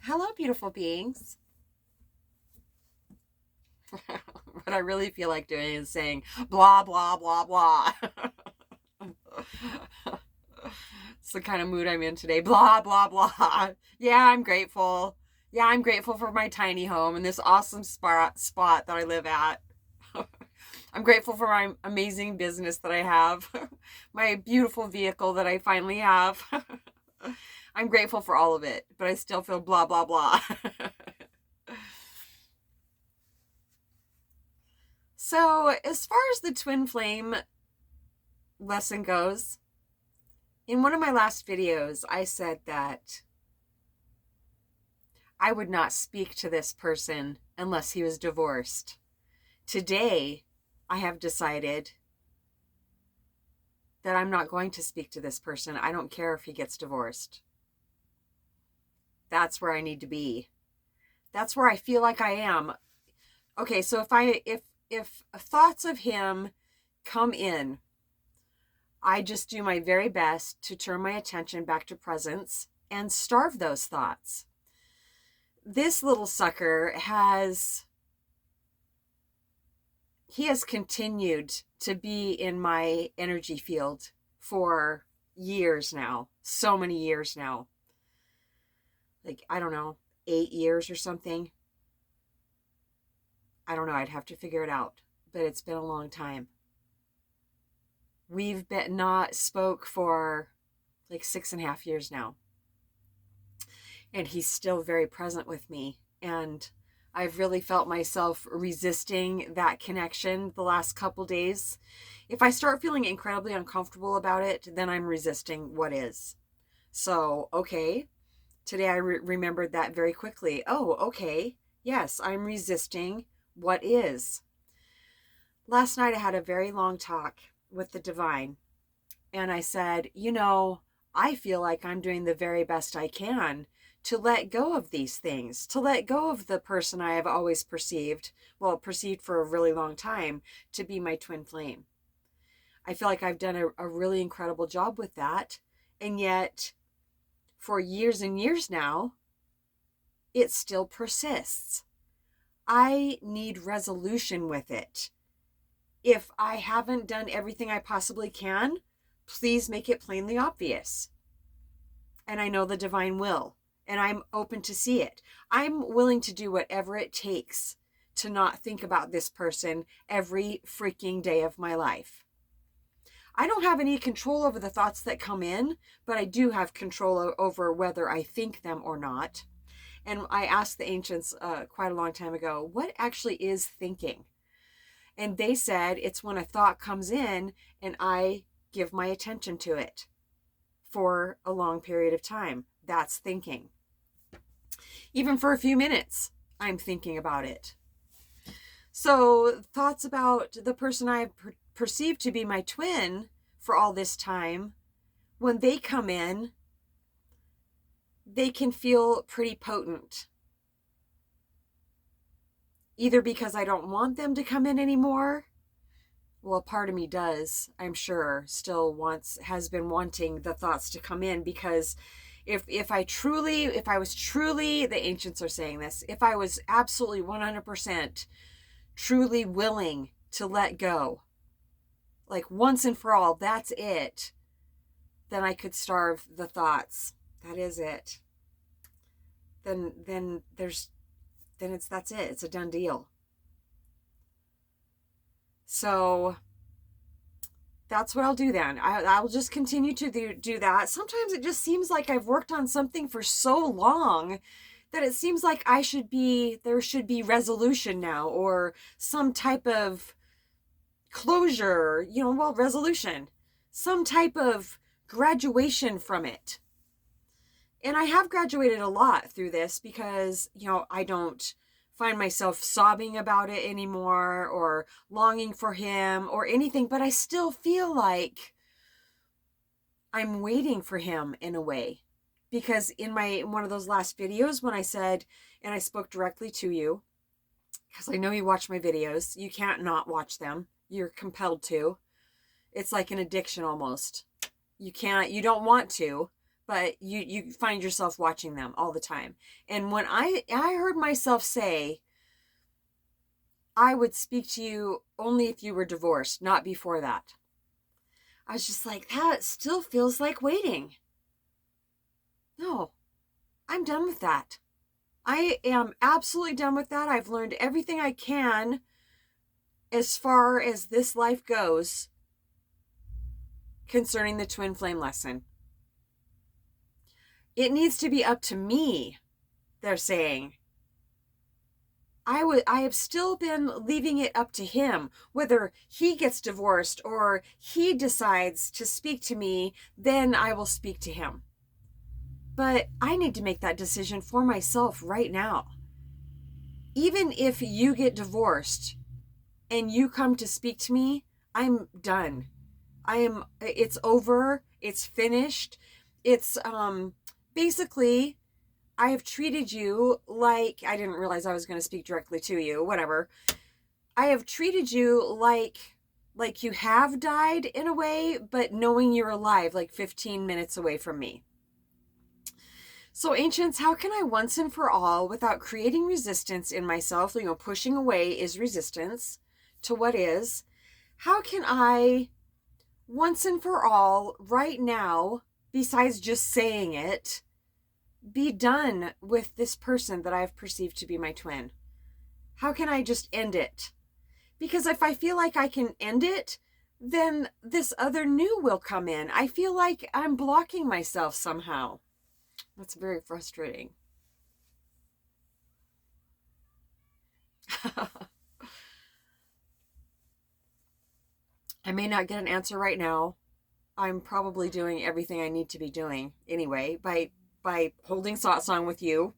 Hello, beautiful beings. What I really feel like doing is saying blah, blah, blah, blah. It's the kind of mood I'm in today. Blah, blah, blah. Yeah, I'm grateful. Yeah, I'm grateful for my tiny home and this awesome spot that I live at. I'm grateful for my amazing business that I have, my beautiful vehicle that I finally have. I'm grateful for all of it, but I still feel blah, blah, blah. So, as far as the twin flame lesson goes, in one of my last videos, I said that I would not speak to this person unless he was divorced. Today, I have decided that I'm not going to speak to this person. I don't care if he gets divorced. That's where I need to be. That's where I feel like I am. Okay, so if thoughts of him come in, I just do my very best to turn my attention back to presence and starve those thoughts. This little sucker has continued to be in my energy field for years now. So many years now. Like, I don't know, 8 years or something. I don't know, I'd have to figure it out, but it's been a long time. We've been not spoke for like 6.5 years now. And he's still very present with me. And I've really felt myself resisting that connection the last couple days. If I start feeling incredibly uncomfortable about it, then I'm resisting what is. So, okay, today I remembered that very quickly. Oh, okay, yes, I'm resisting what is. Last night I had a very long talk with the divine, and I said, I feel like I'm doing the very best I can to let go of these things, to let go of the person I have always perceived for a really long time, to be my twin flame. I feel like I've done a really incredible job with that. And yet, for years and years now, it still persists. I need resolution with it. If I haven't done everything I possibly can, please make it plainly obvious. And I know the divine will. And I'm open to see it. I'm willing to do whatever it takes to not think about this person every freaking day of my life. I don't have any control over the thoughts that come in, but I do have control over whether I think them or not. And I asked the ancients quite a long time ago, what actually is thinking? And they said it's when a thought comes in and I give my attention to it for a long period of time. That's thinking. Even for a few minutes, I'm thinking about it. So thoughts about the person I perceived to be my twin for all this time, when they come in, they can feel pretty potent. Either because I don't want them to come in anymore. Well, a part of me does, I'm sure, has been wanting the thoughts to come in, because if I was truly, the ancients are saying this, if I was absolutely 100% truly willing to let go, like once and for all, that's it, then I could starve the thoughts. That is it. Then that's it. It's a done deal. So that's what I'll do then. I'll just continue to do that. Sometimes it just seems like I've worked on something for so long that it seems like there should be resolution now, or some type of closure, resolution, some type of graduation from it. And I have graduated a lot through this, because, I don't find myself sobbing about it anymore or longing for him or anything, but I still feel like I'm waiting for him in a way. Because in one of those last videos, when I said, and I spoke directly to you, because I know you watch my videos, you can't not watch them. You're compelled to. It's like an addiction almost. You don't want to, but you find yourself watching them all the time. And when I heard myself say, I would speak to you only if you were divorced, not before that, I was just like, that still feels like waiting. No, I'm done with that. I am absolutely done with that. I've learned everything I can as far as this life goes concerning the twin flame lesson. It needs to be up to me, they're saying. I have still been leaving it up to him. Whether he gets divorced or he decides to speak to me, then I will speak to him. But I need to make that decision for myself right now. Even if you get divorced and you come to speak to me, I'm done. It's over. It's finished. It's basically, I have treated you like, I didn't realize I was going to speak directly to you, whatever. I have treated you like you have died in a way, but knowing you're alive, like 15 minutes away from me. So ancients, how can I once and for all, without creating resistance in myself, pushing away is resistance to what is, how can I once and for all, right now, besides just saying it, be done with this person that I've perceived to be my twin? How can I just end it? Because if I feel like I can end it, then this other new will come in. I feel like I'm blocking myself somehow. That's very frustrating. I may not get an answer right now. I'm probably doing everything I need to be doing anyway by holding satsang with you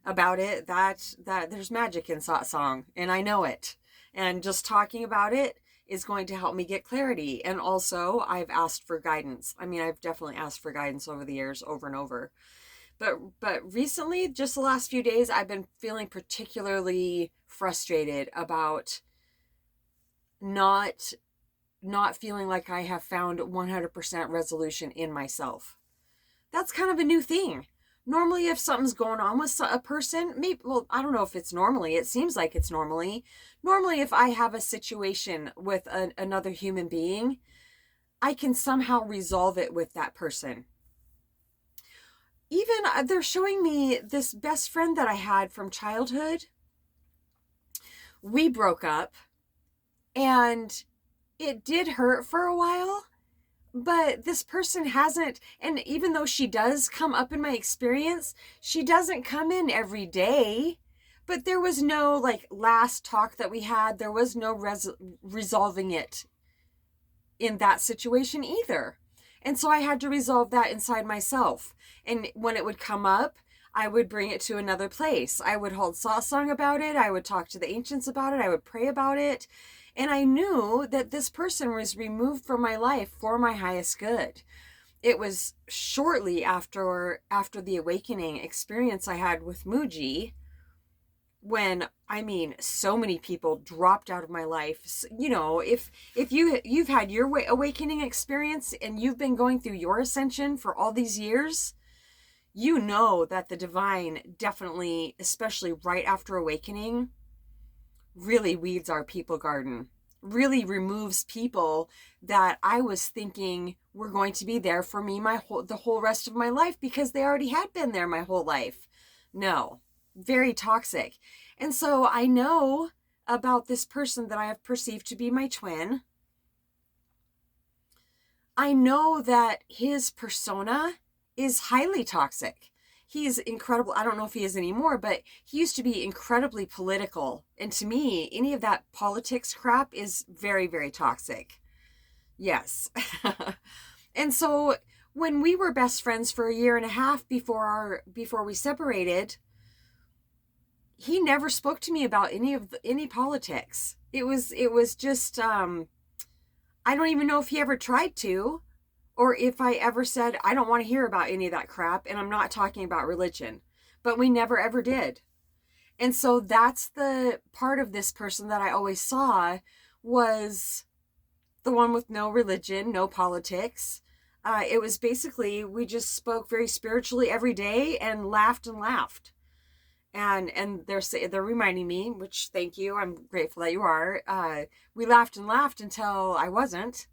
about it. That there's magic in satsang, and I know it. And just talking about it is going to help me get clarity. And also, I've asked for guidance. I mean, I've definitely asked for guidance over the years, over and over. But recently, just the last few days, I've been feeling particularly frustrated about not feeling like I have found 100% resolution in myself. That's kind of a new thing. Normally, if something's going on with a person, I don't know if it's normally, it seems like it's normally if I have a situation with another human being, I can somehow resolve it with that person. Even they're showing me this best friend that I had from childhood. We broke up and it did hurt for a while, but this person hasn't, and even though she does come up in my experience, she doesn't come in every day. But there was no last talk that we had, there was no resolving it in that situation either. And so I had to resolve that inside myself. And when it would come up, I would bring it to another place. I would hold satsang about it. I would talk to the ancients about it. I would pray about it. And I knew that this person was removed from my life for my highest good. It was shortly after the awakening experience I had with Muji, when so many people dropped out of my life. If you've had your awakening experience and you've been going through your ascension for all these years, you know that the divine definitely, especially right after awakening, really weeds our people garden, really removes people that I was thinking were going to be there for me the whole rest of my life, because they already had been there my whole life. No, very toxic. And so I know about this person that I have perceived to be my twin. I know that his persona is highly toxic. He's incredible. I don't know if he is anymore, but he used to be incredibly political. And to me, any of that politics crap is very, very toxic. Yes. And so when we were best friends for a year and a half before we separated, he never spoke to me about any politics. It was just I don't even know if he ever tried to, or if I ever said, I don't want to hear about any of that crap, and I'm not talking about religion. But we never ever did. And so that's the part of this person that I always saw, was the one with no religion, no politics. It was basically, we just spoke very spiritually every day and laughed and laughed. And they're reminding me, which thank you, I'm grateful that you are. We laughed and laughed until I wasn't,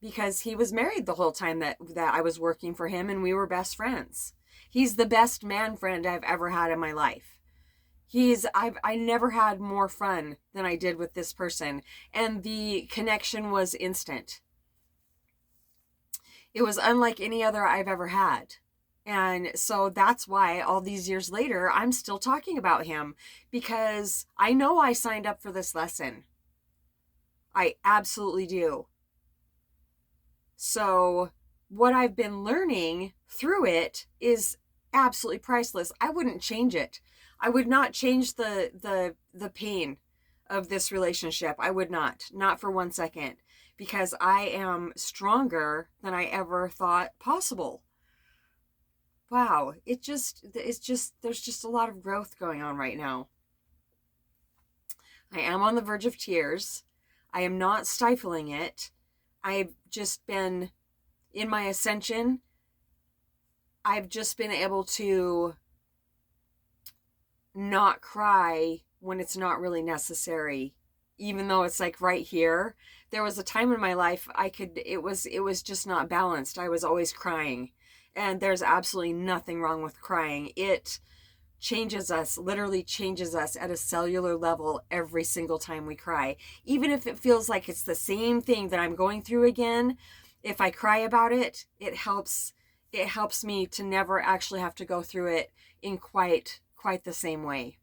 because he was married the whole time that I was working for him, and we were best friends. He's the best man friend I've ever had in my life. I never had more fun than I did with this person, and the connection was instant. It was unlike any other I've ever had. And so that's why all these years later, I'm still talking about him, because I know I signed up for this lesson. I absolutely do. So what I've been learning through it is absolutely priceless. I wouldn't change it. I would not change the pain of this relationship. I would not for 1 second, because I am stronger than I ever thought possible. Wow, it's just there's just a lot of growth going on right now. I am on the verge of tears. I am not stifling it. I've just been in my ascension. I've just been able to not cry when it's not really necessary, even though it's like right here. There was a time in my life it was just not balanced. I was always crying, and there's absolutely nothing wrong with crying. It changes us, literally changes us at a cellular level every single time we cry. Even if it feels like it's the same thing that I'm going through again, if I cry about it, it helps me to never actually have to go through it in quite the same way.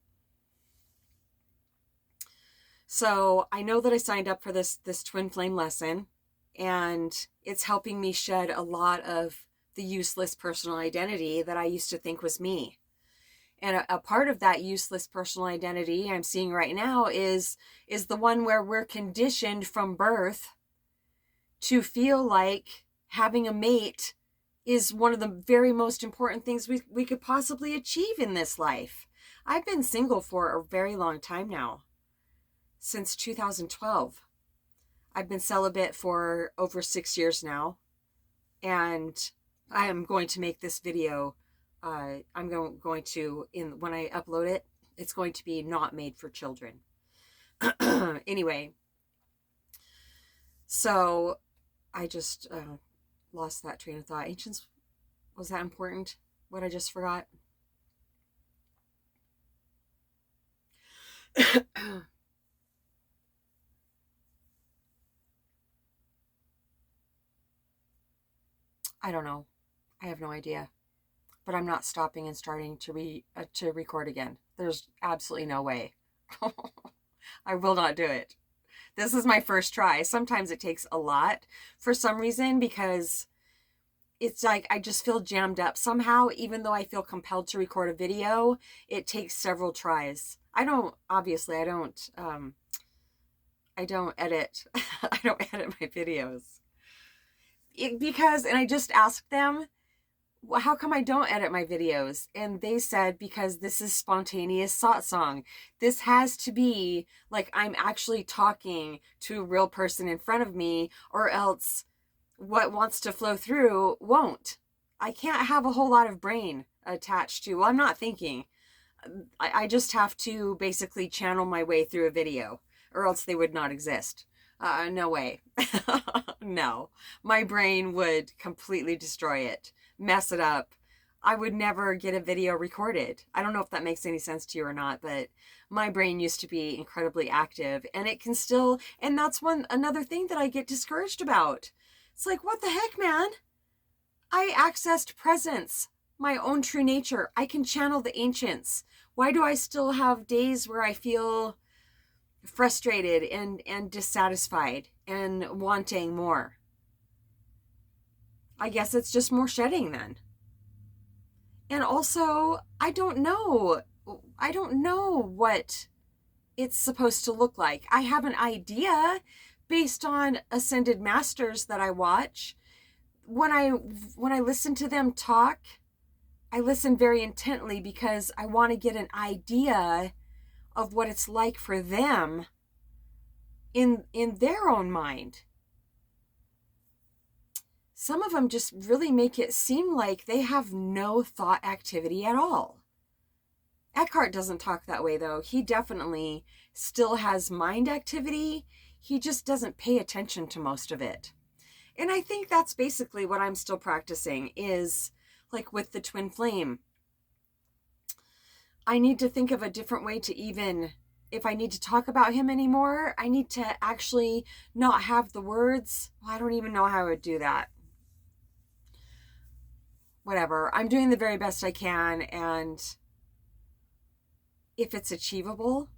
So I know that I signed up for this twin flame lesson, and it's helping me shed a lot of the useless personal identity that I used to think was me. And a part of that useless personal identity I'm seeing right now is the one where we're conditioned from birth to feel like having a mate is one of the very most important things we could possibly achieve in this life. I've been single for a very long time now, since 2012. I've been celibate for over 6 years now, and I am going to make this video. I'm going to, when I upload it, it's going to be not made for children. Anyway, so I just lost that train of thought. Ancients, was that important? What I just forgot? I don't know. I have no idea. But I'm not stopping and starting to record again. There's absolutely no way. I will not do it. This is my first try. Sometimes it takes a lot for some reason, because it's like I just feel jammed up somehow. Even though I feel compelled to record a video, it takes several tries. I don't edit. I don't edit my videos. Because, and I just asked them, well, how come I don't edit my videos? And they said, because this is spontaneous satsang. This has to be like I'm actually talking to a real person in front of me, or else what wants to flow through won't. I can't have a whole lot of brain attached to, well, I'm not thinking. I just have to basically channel my way through a video, or else they would not exist. No way. No. My brain would completely destroy it, mess it up. I would never get a video recorded. I don't know if that makes any sense to you or not, but my brain used to be incredibly active, and it can still, and that's another thing that I get discouraged about. It's like, what the heck, man? I accessed presence, my own true nature. I can channel the ancients. Why do I still have days where I feel frustrated and dissatisfied and wanting more? I guess it's just more shedding then. And also, I don't know what it's supposed to look like. I have an idea based on ascended masters that I watch. When I listen to them talk, I listen very intently, because I want to get an idea of what it's like for them in their own mind. some of them just really make it seem like they have no thought activity at all. Eckhart doesn't talk that way, though. He definitely still has mind activity. He just doesn't pay attention to most of it. And I think that's basically what I'm still practicing, is like with the twin flame. I need to think of a different way to, even if I need to talk about him anymore, I need to actually not have the words. Well, I don't even know how I would do that. Whatever. I'm doing the very best I can, and if it's achievable,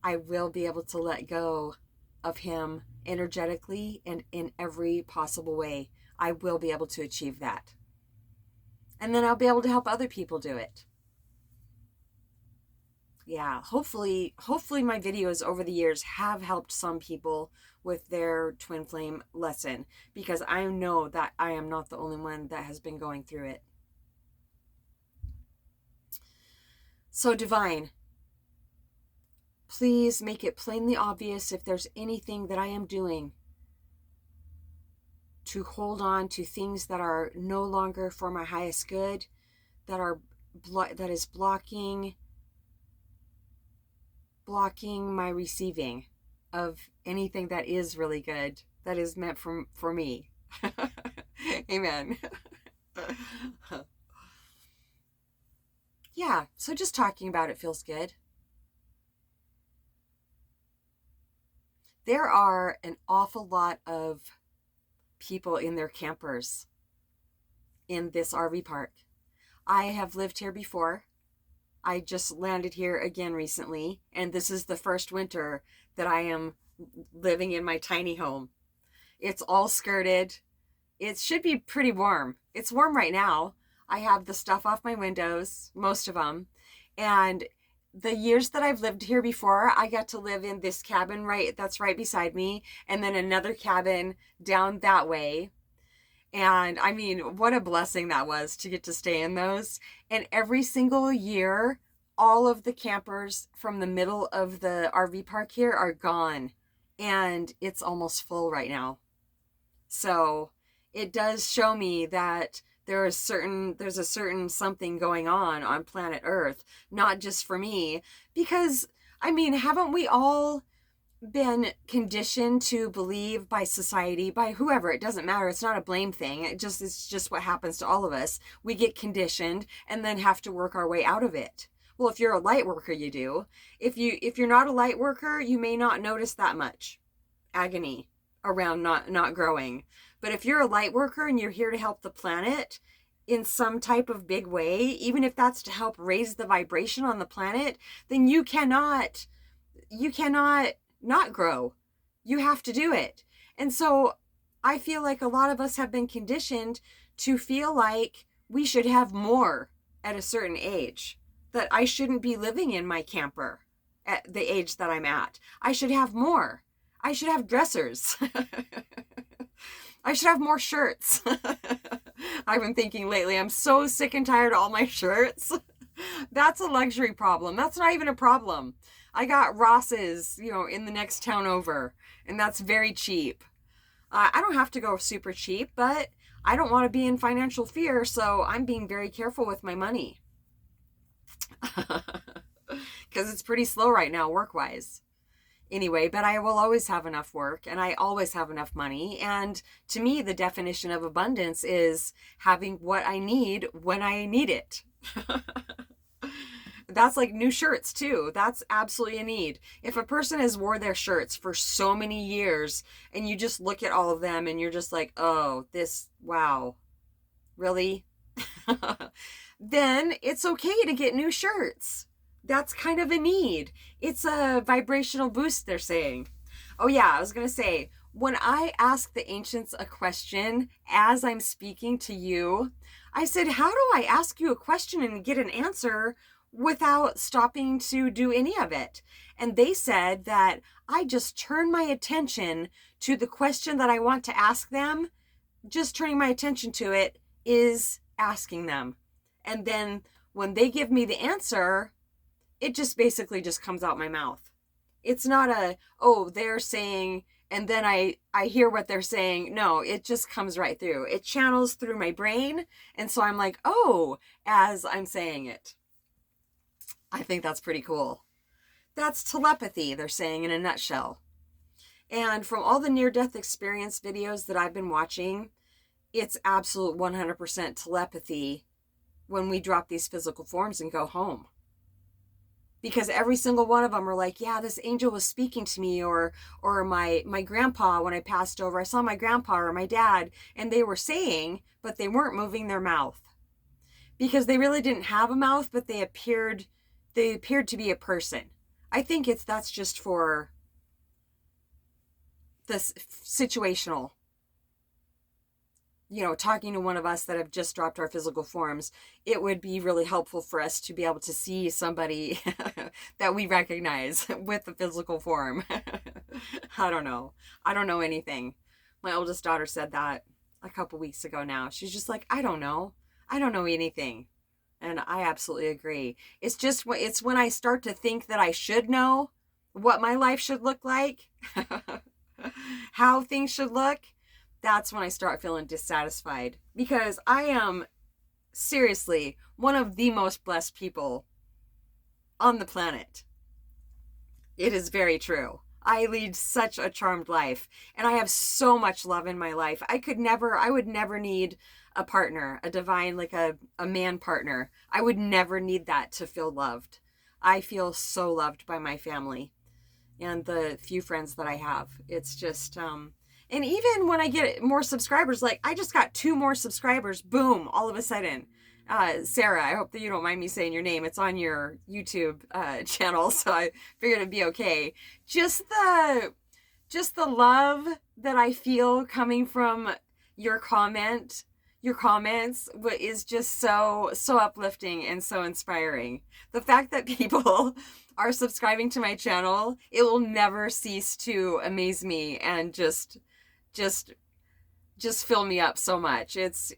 I will be able to let go of him energetically and in every possible way. I will be able to achieve that. And then I'll be able to help other people do it. Yeah, hopefully my videos over the years have helped some people with their twin flame lesson, because I know that I am not the only one that has been going through it. So divine, please make it plainly obvious if there's anything that I am doing to hold on to things that are no longer for my highest good, that is blocking my receiving of anything that is really good, that is meant for me. Amen. Yeah, so just talking about it feels good. There are an awful lot of people in their campers in this RV park. I have lived here before. I just landed here again recently, and this is the first winter that I am living in my tiny home. It's all skirted. It should be pretty warm. It's warm right now. I have the stuff off my windows, most of them. And the years that I've lived here before, I got to live in this cabin that's right beside me, and then another cabin down that way. And I mean, what a blessing that was to get to stay in those. And every single year, all of the campers from the middle of the RV park here are gone. And it's almost full right now. So it does show me that there's a certain something going on planet Earth, not just for me. Because, I mean, haven't we all been conditioned to believe by society, by whoever, it doesn't matter, it's not a blame thing, it's just what happens to all of us. We get conditioned and then have to work our way out of it. Well, if you're a light worker, you do. If you're not a light worker, you may not notice that much agony around not growing. But if you're a light worker and you're here to help the planet in some type of big way, even if that's to help raise the vibration on the planet, then you cannot not grow. You have to do it. And so I feel like a lot of us have been conditioned to feel like we should have more at a certain age, that I shouldn't be living in my camper at the age that I'm at. I should have more. I should have dressers. I should have more shirts. I've been thinking lately, I'm so sick and tired of all my shirts. That's a luxury problem. That's not even a problem. I got Ross's, in the next town over, and that's very cheap. I don't have to go super cheap, but I don't want to be in financial fear, so I'm being very careful with my money. Because it's pretty slow right now, work-wise. Anyway, but I will always have enough work, and I always have enough money. And to me, the definition of abundance is having what I need when I need it. That's like new shirts too. That's absolutely a need. If a person has wore their shirts for so many years and you just look at all of them and you're just like, oh, wow, really? Then it's okay to get new shirts. That's kind of a need. It's a vibrational boost, they're saying. Oh yeah, I was going to say, when I ask the ancients a question as I'm speaking to you, I said, how do I ask you a question and get an answer without stopping to do any of it? And they said that I just turn my attention to the question that I want to ask them. Just turning my attention to it is asking them. And then when they give me the answer, it just basically just comes out my mouth. It's not they're saying, and then I hear what they're saying. No, it just comes right through. It channels through my brain, and so I'm like, oh, as I'm saying it. I think that's pretty cool. That's telepathy, they're saying in a nutshell. And from all the near-death experience videos that I've been watching, it's absolute 100% telepathy when we drop these physical forms and go home. Because every single one of them are like, yeah, this angel was speaking to me, or my grandpa, when I passed over, I saw my grandpa or my dad, and they were saying, but they weren't moving their mouth. Because they really didn't have a mouth, but they appeared to be a person. I think that's just for this situational, talking to one of us that have just dropped our physical forms. It would be really helpful for us to be able to see somebody that we recognize with the physical form. I don't know anything. My oldest daughter said that a couple weeks ago now. She's just like, I don't know anything. And I absolutely agree. It's when I start to think that I should know what my life should look like, how things should look. That's when I start feeling dissatisfied, because I am seriously one of the most blessed people on the planet. It is very true. I lead such a charmed life, and I have so much love in my life. I would never need a partner, a divine, like a man partner. I would never need that to feel loved. I feel so loved by my family and the few friends that I have. It's just, and even when I get more subscribers, like I just got 2 more subscribers, boom, all of a sudden. Sarah, I hope that you don't mind me saying your name. It's on your YouTube channel, so I figured it'd be okay. Just the love that I feel coming from your comments is just so uplifting and so inspiring. The fact that people are subscribing to my channel, it will never cease to amaze me and just fill me up so much. It's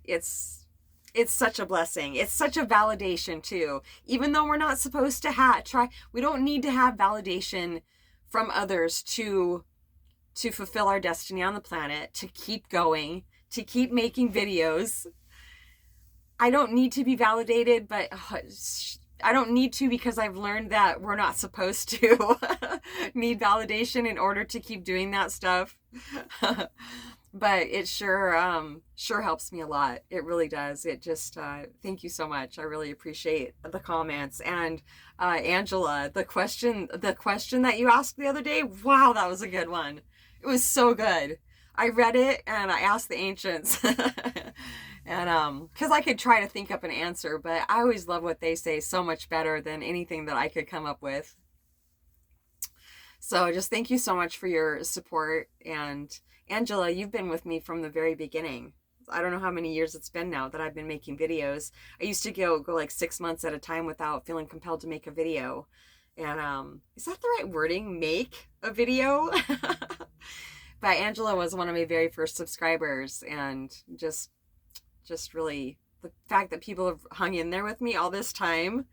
such a blessing. It's such a validation too. Even though we're not supposed to we don't need to have validation from others to fulfill our destiny on the planet, to keep going, to keep making videos. I don't need to be validated, but I don't need to, because I've learned that we're not supposed to need validation in order to keep doing that stuff. But it sure helps me a lot. It really does. It just, thank you so much. I really appreciate the comments. And Angela, the question that you asked the other day, wow, that was a good one. It was so good. I read it and I asked the ancients. And because I could try to think up an answer, but I always love what they say so much better than anything that I could come up with. So just thank you so much for your support. And Angela, you've been with me from the very beginning. I don't know how many years it's been now that I've been making videos. I used to go like 6 months at a time without feeling compelled to make a video. And is that the right wording? Make a video? But Angela was one of my very first subscribers, and just really the fact that people have hung in there with me all this time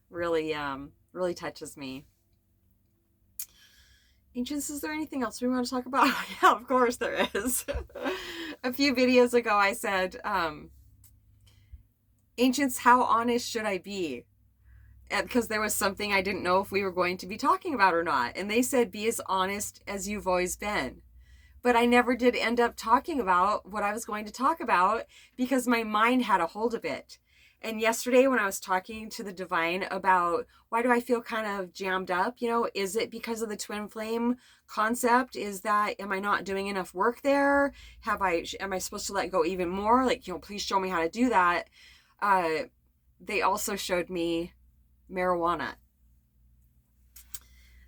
really touches me. Ancients, is there anything else we want to talk about? Yeah, of course there is. A few videos ago I said, Ancients, how honest should I be? Because there was something I didn't know if we were going to be talking about or not. And they said, be as honest as you've always been. But I never did end up talking about what I was going to talk about, because my mind had a hold of it. And yesterday when I was talking to the divine about why do I feel kind of jammed up, is it because of the twin flame concept? Am I not doing enough work there? Am I supposed to let go even more? Like, please show me how to do that. They also showed me marijuana,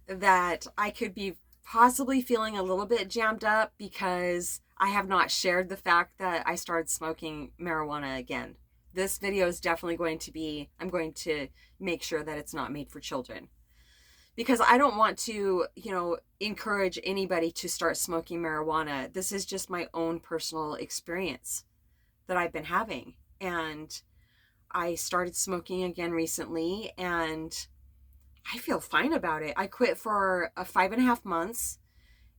that I could be possibly feeling a little bit jammed up because I have not shared the fact that I started smoking marijuana again. This video is definitely going to be, I'm going to make sure that it's not made for children, because I don't want to, encourage anybody to start smoking marijuana. This is just my own personal experience that I've been having. And I started smoking again recently, and I feel fine about it. I quit for 5.5 months,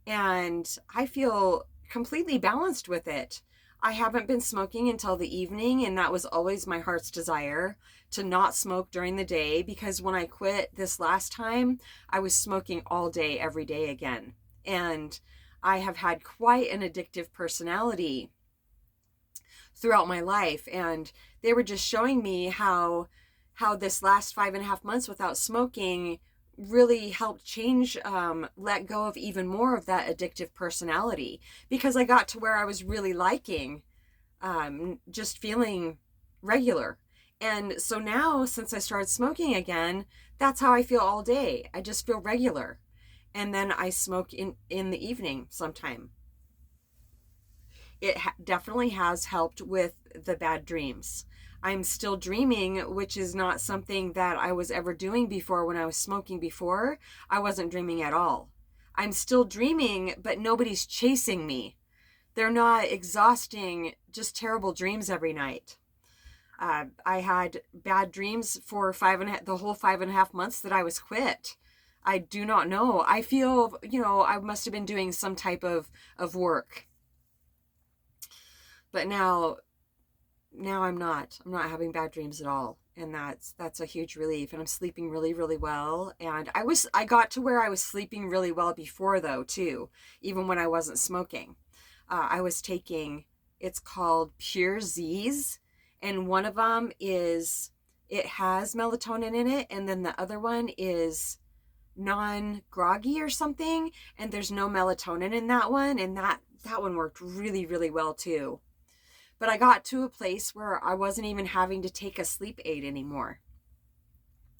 and I feel completely balanced with it. I haven't been smoking until the evening, and that was always my heart's desire, to not smoke during the day, because when I quit this last time, I was smoking all day, every day again. And I have had quite an addictive personality throughout my life, and they were just showing me how this last 5.5 months without smoking really helped change, let go of even more of that addictive personality, because I got to where I was really liking, just feeling regular. And so now, since I started smoking again, that's how I feel all day. I just feel regular. And then I smoke in the evening sometime. It definitely has helped with the bad dreams. I'm still dreaming, which is not something that I was ever doing before. When I was smoking before, I wasn't dreaming at all. I'm still dreaming, but nobody's chasing me. They're not exhausting, just terrible dreams every night. I had bad dreams for the whole 5.5 months that I was quit. I do not know. I feel, I must have been doing some type of work. But now I'm not having bad dreams at all, and that's a huge relief, and I'm sleeping really, really well. And I got to where I was sleeping really well before, though, too, even when I wasn't smoking. I was taking, it's called Pure Z's, and one of them it has melatonin in it, and then the other one is non-groggy or something, and there's no melatonin in that one, and that one worked really, really well too. But I got to a place where I wasn't even having to take a sleep aid anymore.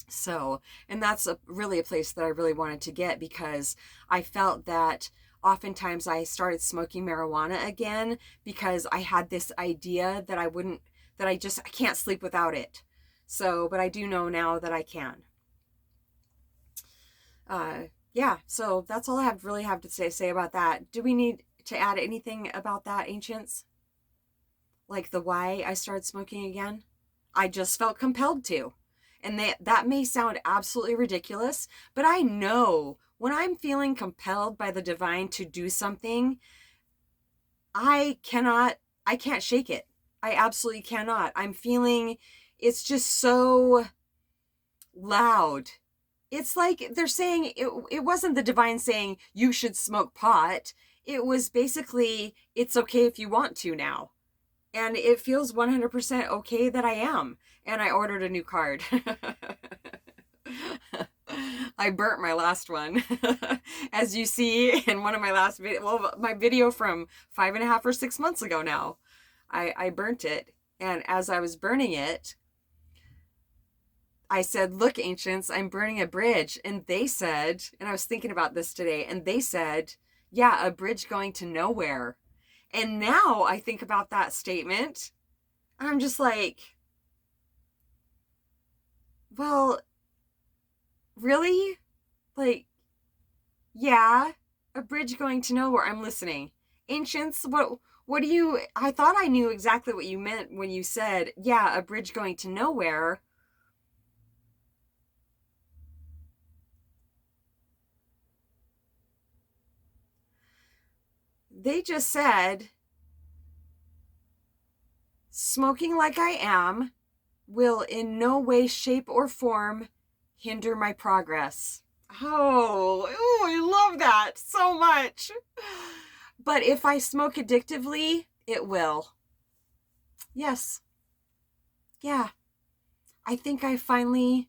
So, and that's really a place that I really wanted to get, because I felt that oftentimes I started smoking marijuana again because I had this idea that I can't sleep without it. So, but I do know now that I can. Yeah, so that's all I really have to say about that. Do we need to add anything about that, Ancients? Like the why I started smoking again? I just felt compelled to. And that may sound absolutely ridiculous, but I know when I'm feeling compelled by the divine to do something, I can't shake it. I absolutely cannot. I'm feeling, it's just so loud. It's like they're saying, it wasn't the divine saying you should smoke pot. It was basically, it's okay if you want to now. And it feels 100% okay that I am. And I ordered a new card. I burnt my last one. As you see in one of my last videos, well, my video from 5.5 or 6 months ago now, I burnt it. And as I was burning it, I said, look, Ancients, I'm burning a bridge. And they said, and I was thinking about this today, and they said, yeah, a bridge going to nowhere. And now I think about that statement, and I'm just like, well, really? Like, yeah, a bridge going to nowhere. I'm listening. Ancients, what do you, I thought I knew exactly what you meant when you said, yeah, a bridge going to nowhere. They just said, smoking like I am will in no way, shape, or form hinder my progress. Oh, I love that so much. But if I smoke addictively, it will. Yes. Yeah. I think I finally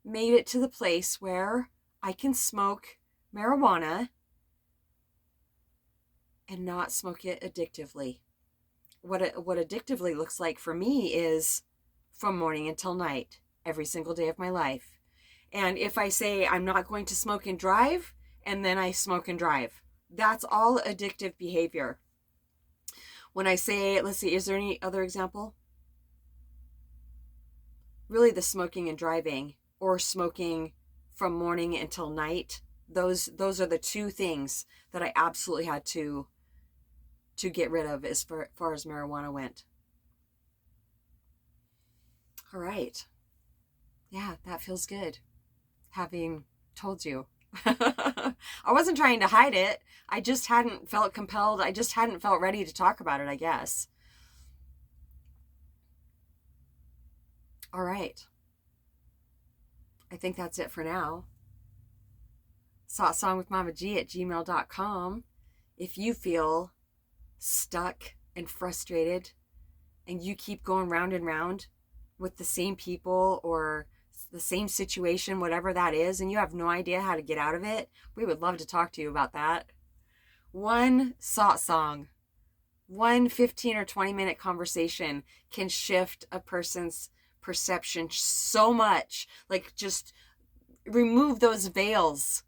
made it to the place where I can smoke marijuana and not smoke it addictively. What addictively looks like for me is from morning until night, every single day of my life. And if I say I'm not going to smoke and drive, and then I smoke and drive, that's all addictive behavior. When I say, let's see, is there any other example? Really, the smoking and driving, or smoking from morning until night. Those are the two things that I absolutely had to get rid of as far as marijuana went. All right. Yeah, that feels good, having told you. I wasn't trying to hide it. I just hadn't felt compelled. I just hadn't felt ready to talk about it, I guess. All right. I think that's it for now. SotsongwithmamaG@gmail.com. If you feel stuck and frustrated and you keep going round and round with the same people or the same situation, whatever that is, and you have no idea how to get out of it, we would love to talk to you about that. One satsang, one 15 or 20-minute conversation can shift a person's perception so much. Like, just remove those veils.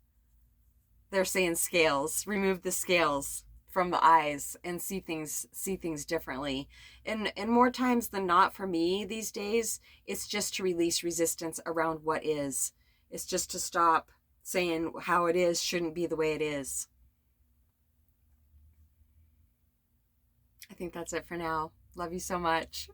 They're saying scales. Remove the scales from the eyes and see things differently. And more times than not, for me these days, it's just to release resistance around what is. It's just to stop saying how it is shouldn't be the way it is. I think that's it for now. Love you so much.